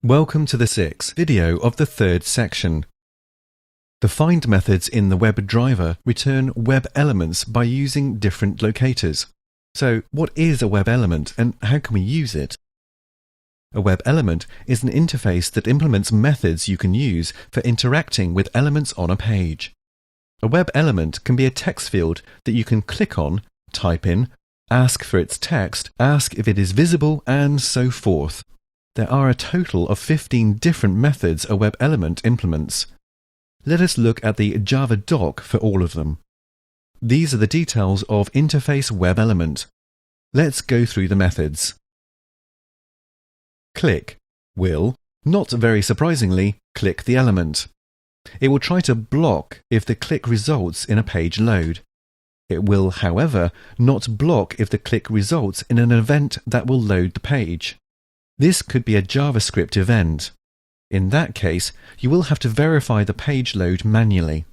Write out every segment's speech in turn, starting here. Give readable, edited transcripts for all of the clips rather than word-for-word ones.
Welcome to the sixth video of the third section. The find methods in the WebDriver return web elements by using different locators. So, what is a web element and how can we use it? A web element is an interface that implements methods you can use for interacting with elements on a page. A web element can be a text field that you can click on, type in, ask for its text, ask if it is visible, and so forth. There are a total of 15 different methods a web element implements. Let us look at the Java doc for all of them. These are the details of Interface Web Element. Let's go through the methods. Click will, not very surprisingly, click the element. It will try to block if the click results in a page load. It will, however, not block if the click results in an event that will load the page. This could be a JavaScript event. In that case, you will have to verify the page load manually.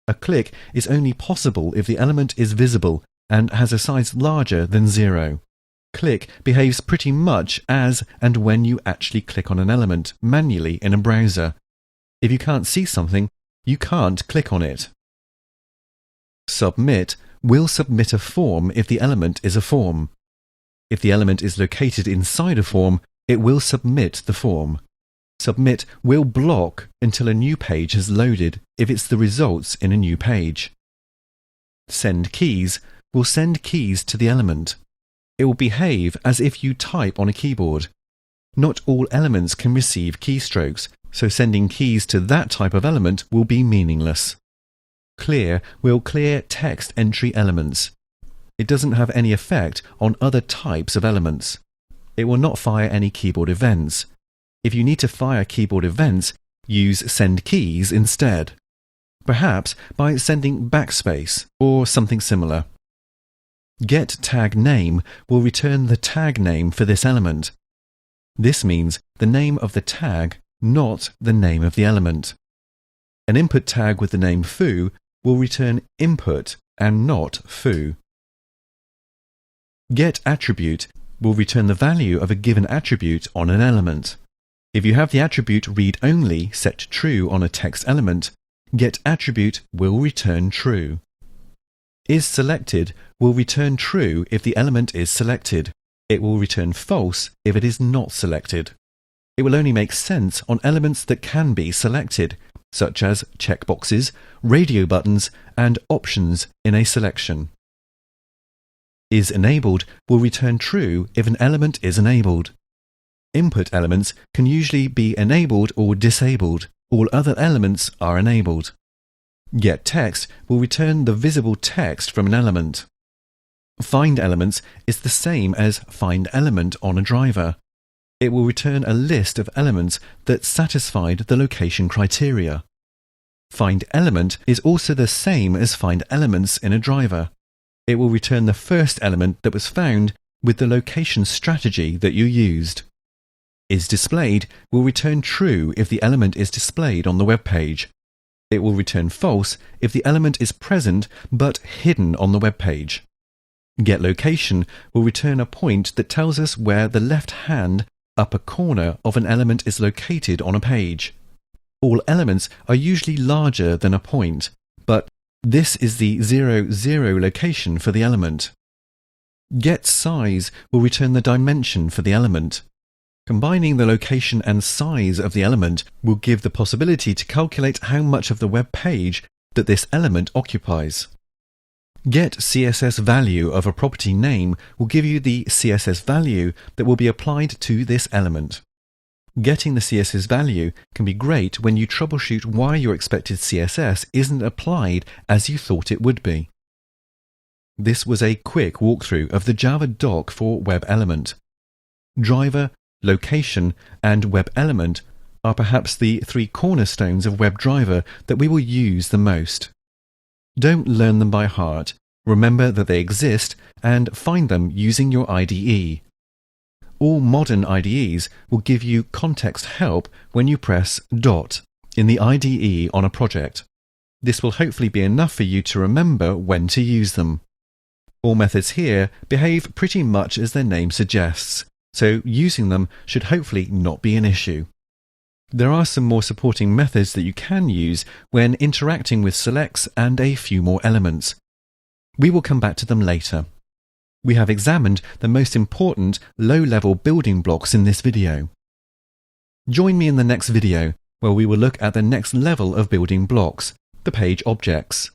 A click is only possible if the element is visible and has a size larger than 0. Click behaves pretty much as and when you actually click on an element manually in a browser. If you can't see something, you can't click on it. Submit will submit a form if the element is a form. If the element is located inside a form, it will submit the form. Submit will block until a new page has loaded if it's the results in a new page. Send keys will send keys to the element. It will behave as if you type on a keyboard. Not all elements can receive keystrokes, so sending keys to that type of element will be meaningless. Clear will clear text entry elements. It doesn't have any effect on other types of elements. It will not fire any keyboard events. If you need to fire keyboard events, use send keys instead. Perhaps by sending backspace or something similar. Get tag name will return the tag name for this element. This means the name of the tag, not the name of the element. An input tag with the name foo will return input and not foo. Get attribute will return the value of a given attribute on an element. If you have the attribute read-only set to true on a text element, get attribute will return true. Is selected will return true if the element is selected. It will return false if it is not selected. It will only make sense on elements that can be selected, such as checkboxes, radio buttons, and options in a selection. Is enabled will return true if an element is enabled. Input elements can usually be enabled or disabled. All other elements are enabled. Get text will return the visible text from an element. Find elements is the same as find element on a driver. It will return a list of elements that satisfied the location criteria. Find element is also the same as find elements in a driver. It will return the first element that was found with the location strategy that you used. Is displayed will return true if the element is displayed on the web page. It will return false if the element is present but hidden on the web page. Get location will return a point that tells us where the left-hand upper corner of an element is located on a page. All elements are usually larger than a point, but this is the 0, 0 location for the element. Get size will return the dimension for the element. Combining the location and size of the element will give the possibility to calculate how much of the web page that this element occupies. Get CSS value of a property name will give you the CSS value that will be applied to this element. Getting the CSS value can be great when you troubleshoot why your expected CSS isn't applied as you thought it would be. This was a quick walkthrough of the Java doc for Web Element. Driver, location, and Web Element are perhaps the 3 cornerstones of WebDriver that we will use the most. Don't learn them by heart. Remember that they exist and find them using your IDE. All modern IDEs will give you context help when you press dot in the IDE on a project. This will hopefully be enough for you to remember when to use them. All methods here behave pretty much as their name suggests. so using them should hopefully not be an issue. There are some more supporting methods that you can use when interacting with selects and a few more elements. We will come back to them later. We have examined the most important low-level building blocks in this video. Join me in the next video, where we will look at the next level of building blocks, the page objects.